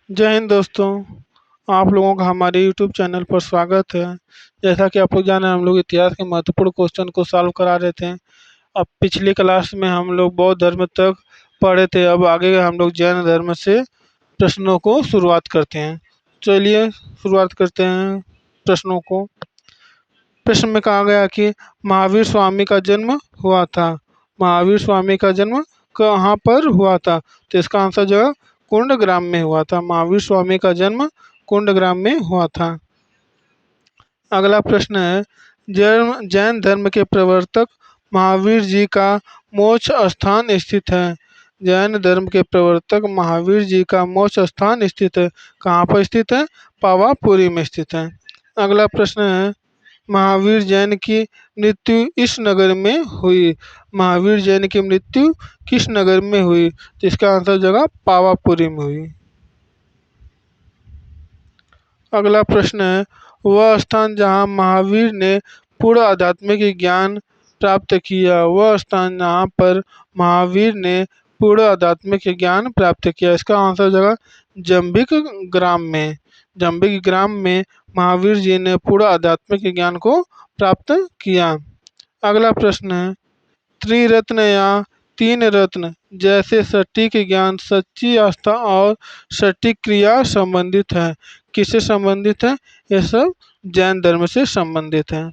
जय हिंद दोस्तों। आप लोगों का हमारे यूट्यूब चैनल पर स्वागत है। जैसा कि आप लोग जाने हम लोग इतिहास के महत्वपूर्ण क्वेश्चन को सॉल्व करा रहे थे। अब पिछली क्लास में हम लोग बौद्ध धर्म तक पढ़े थे। अब आगे हम लोग जैन धर्म से प्रश्नों को शुरुआत करते हैं। चलिए शुरुआत करते हैं प्रश्नों को। प्रश्न में कहा गया कि महावीर स्वामी का जन्म हुआ था। महावीर स्वामी का जन्म कहाँ पर हुआ था? तो इसका आंसर जो है कुंडग्राम में हुआ था। महावीर स्वामी का जन्म कुंडग्राम में हुआ था। अगला प्रश्न है, जैन जैन धर्म के प्रवर्तक महावीर जी का मोक्ष स्थान स्थित है। जैन धर्म के प्रवर्तक महावीर जी का मोक्ष स्थान स्थित है। कहाँ पर स्थित है? पावापुरी में स्थित है। अगला प्रश्न है, महावीर जैन की मृत्यु इस नगर में हुई। महावीर जैन की मृत्यु किस नगर में हुई? तो इसका आंसर जगह पावापुरी में हुई। अगला प्रश्न है, वह स्थान जहाँ महावीर ने पूर्ण आध्यात्मिक ज्ञान प्राप्त किया। वह स्थान जहाँ पर महावीर ने पूर्ण आध्यात्मिक ज्ञान प्राप्त किया। इसका आंसर जगह जंबिक ग्राम में। जंबिक ग्राम में महावीर जी ने पूर्ण आध्यात्मिक ज्ञान को प्राप्त किया। अगला प्रश्न है, त्रिरत्न या तीन रत्न जैसे सटीक ज्ञान, सच्ची आस्था और सटीक क्रिया संबंधित है। किससे संबंधित है? ये सब जैन धर्म से संबंधित है।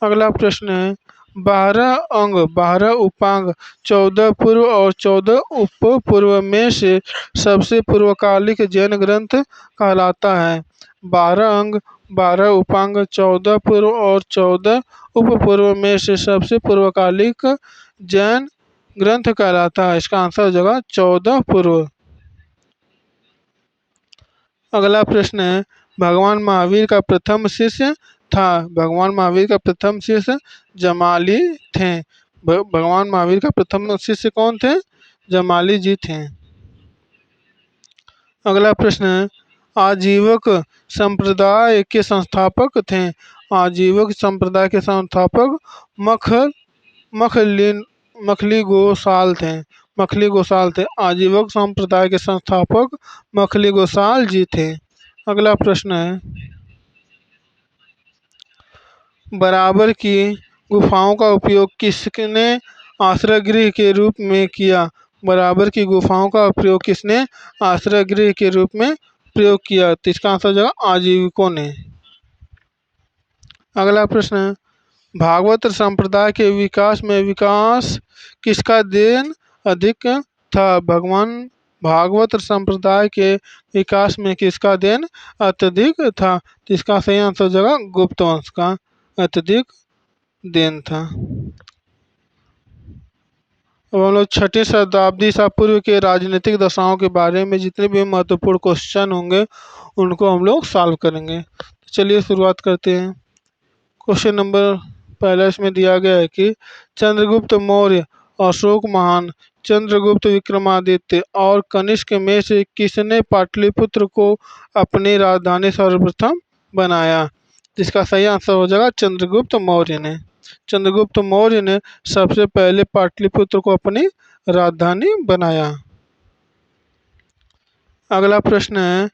अगला प्रश्न है, 12 अंग, 12 उपांग, 14 पूर्व और 14 उप पूर्व में से सबसे पूर्वकालिक जैन ग्रंथ कहलाता है। 12 अंग, 12 उपांग, 14 पूर्व और 14 उप पूर्व में से सबसे पूर्वकालिक जैन ग्रंथ कहलाता है। इसका आंसर जगह 14 पूर्व। अगला प्रश्न है, भगवान महावीर का प्रथम शिष्य था। भगवान महावीर का प्रथम शिष्य जमाली थे। भगवान महावीर का प्रथम शिष्य कौन थे? जमाली जी थे। अगला प्रश्न है, आजीवक संप्रदाय के संस्थापक थे। आजीवक संप्रदाय के संस्थापक मखलिन मखली गोसाल थे। मखली गोसाल थे। आजीवक संप्रदाय के संस्थापक मखली गोसाल जी थे। अगला प्रश्न है, बराबर की गुफाओं का उपयोग किसने आश्रय गृह के रूप में किया? बराबर की गुफाओं का प्रयोग किसने आश्रय गृह के रूप में प्रयोग किया? तो इसका आंसर जगह आजीविकों ने। अगला प्रश्न है, भागवत संप्रदाय के विकास किसका देन अधिक था? भगवान भागवत संप्रदाय के विकास में किसका देन अत्यधिक था? तो इसका सही आंसर जगह गुप्त वंश का अत्यधिक देन था। अब हम लोग 6वीं शताब्दी ईसा पूर्व के राजनीतिक दशाओं के बारे में जितने भी महत्वपूर्ण क्वेश्चन होंगे उनको हम लोग सॉल्व करेंगे। चलिए शुरुआत करते हैं। क्वेश्चन नंबर पहला इसमें दिया गया है कि चंद्रगुप्त मौर्य, अशोक महान, चंद्रगुप्त विक्रमादित्य और कनिष्क में से किसने पाटलिपुत्र को अपनी राजधानी सर्वप्रथम बनाया? जिसका सही आंसर हो जाएगा चंद्रगुप्त मौर्य ने। चंद्रगुप्त मौर्य ने सबसे पहले पाटलिपुत्र को अपनी राजधानी बनाया। अगला प्रश्न है,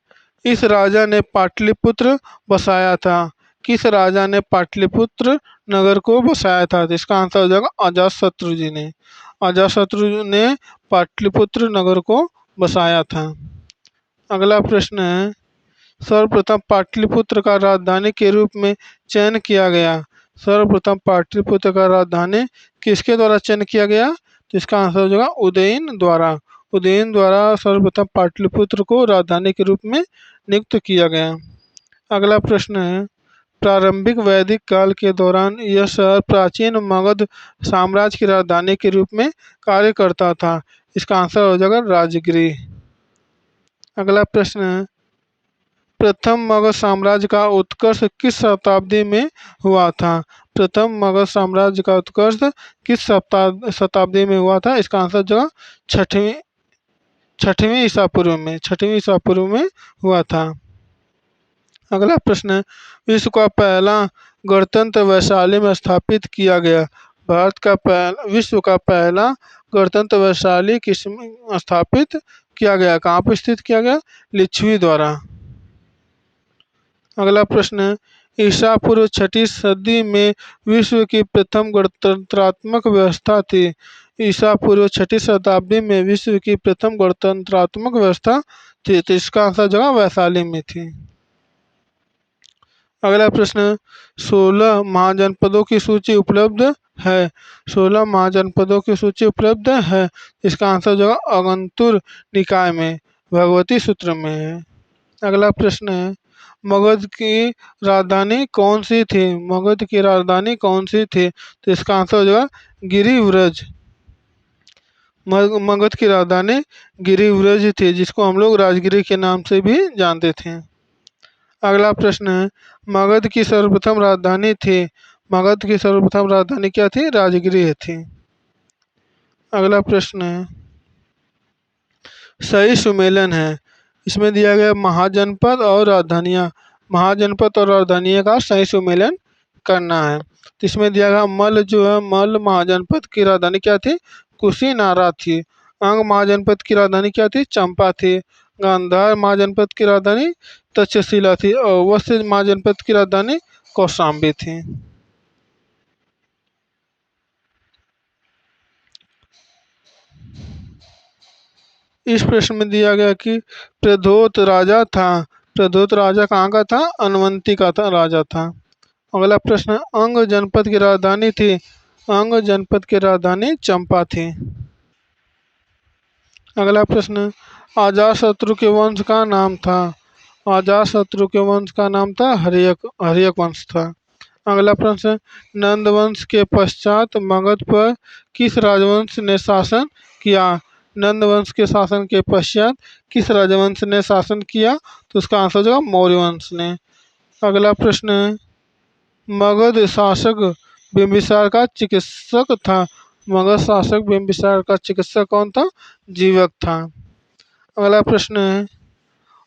इस राजा ने पाटलिपुत्र बसाया था। किस राजा ने पाटलिपुत्र नगर को बसाया था? इसका आंसर हो जाएगा अजातशत्रु जी ने। अजातशत्रु ने पाटलिपुत्र नगर को बसाया था। अगला प्रश्न है, सर्वप्रथम पाटलिपुत्र का राजधानी के रूप में चयन किया गया। सर्वप्रथम पाटलिपुत्र का राजधानी किसके द्वारा चयन किया गया? तो इसका आंसर हो जाएगा उदयन द्वारा। उदयन द्वारा सर्वप्रथम पाटलिपुत्र को राजधानी के रूप में नियुक्त किया गया। अगला प्रश्न है, प्रारंभिक वैदिक काल के दौरान यह शहर प्राचीन मगध साम्राज्य की राजधानी के रूप में कार्य करता था। इसका आंसर हो जाएगा राजगृह। अगला प्रश्न है, प्रथम मगध साम्राज्य का उत्कर्ष किस शताब्दी में हुआ था? प्रथम मगध साम्राज्य का उत्कर्ष किस शताब्दी में हुआ था? इसका आंसर जो छठवीं ईसा पूर्व में। 6वीं ईसा पूर्व में हुआ था। अगला प्रश्न है, विश्व का पहला गणतंत्र वैशाली में स्थापित किया गया। विश्व का पहला गणतंत्र वैशाली किस में स्थापित किया गया? कहाँ पर स्थित किया गया? लिच्छवी द्वारा। अगला प्रश्न है, ईसा पूर्व 6ठी सदी में विश्व की प्रथम गणतंत्रात्मक व्यवस्था थी। ईसा पूर्व 6ठी शताब्दी में विश्व की प्रथम गणतंत्रात्मक व्यवस्था थी, तो इसका आंसर जगह वैशाली में थी। अगला प्रश्न, 16 महाजनपदों की सूची उपलब्ध है। 16 महाजनपदों की सूची उपलब्ध है, इसका आंसर जगह अगंतुर निकाय में भगवती सूत्र में है। अगला प्रश्न है, मगध की राजधानी कौन सी थी? मगध की राजधानी कौन सी थी? तो इसका आंसर हो जाएगा गिरिव्रज। मगध की राजधानी गिरिव्रज थी, जिसको हम लोग राजगिरी के नाम से भी जानते थे। अगला प्रश्न है, मगध की सर्वप्रथम राजधानी थी। मगध की सर्वप्रथम राजधानी क्या थी? राजगिरी थी। अगला प्रश्न है, सही सुमेलन है, इसमें दिया गया महाजनपद और राजधानियाँ। महाजनपद और राजधानियों का सही सुमेलन करना है। तो इसमें दिया गया मल जो है, मल महाजनपद की राजधानी क्या थी? कुशीनारा थी। अंग महाजनपद की राजधानी क्या थी? चंपा थी। गांधार महाजनपद की राजधानी तक्षशिला थी और वत्स महाजनपद की राजधानी कौशाम्बी थी। इस प्रश्न में दिया गया कि प्रद्योत राजा था। प्रद्योत राजा कहाँ का था? अनवंती का था राजा था। अगला प्रश्न, अंग जनपद की राजधानी थी। अंग जनपद की राजधानी चंपा थी। अगला प्रश्न, अजातशत्रु के वंश का नाम था। अजातशत्रु के वंश का नाम था हर्यक वंश था। अगला प्रश्न, नंद वंश के पश्चात मगध पर किस राजवंश ने शासन किया? नंद वंश के शासन के पश्चात किस राजवंश ने शासन किया? तो उसका आंसर होगा मौर्य वंश ने। अगला प्रश्न है, मगध शासक बिंबिसार का चिकित्सक था। मगध शासक बिंबिसार का चिकित्सक कौन था? जीवक था। अगला प्रश्न है,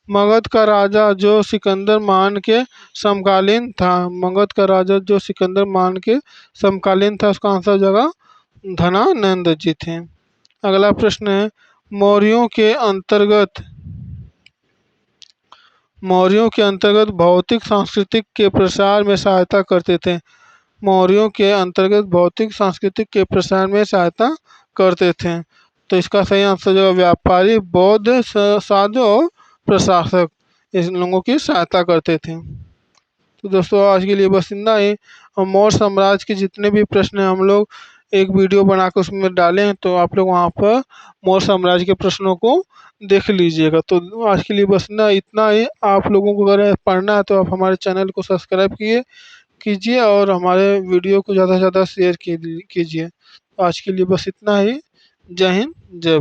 मगध का राजा जो सिकंदर महान के समकालीन था। मगध का राजा जो सिकंदर महान के समकालीन था, उसका आंसर जगह धनानंद जी थे। अगला प्रश्न है, मौर्यों के अंतर्गत भौतिक सांस्कृतिक के प्रसार में सहायता करते थे। मौर्यों के अंतर्गत भौतिक सांस्कृतिक के प्रसार में सहायता करते थे, तो इसका सही आंसर जो व्यापारी, बौद्ध साधु और प्रशासक, इन लोगों की सहायता करते थे। तो दोस्तों आज के लिए बस इतना ही। और मौर्य साम्राज्य के जितने भी प्रश्न हैं हम लोग एक वीडियो बनाकर उसमें डाले हैं, तो आप लोग वहाँ पर मौर्य साम्राज्य के प्रश्नों को देख लीजिएगा। तो आज के लिए बस इतना ही। आप लोगों को अगर पढ़ना है तो आप हमारे चैनल को सब्सक्राइब कीजिए और हमारे वीडियो को ज़्यादा से ज़्यादा शेयर कीजिए। आज के लिए बस इतना ही। जय हिंद, जय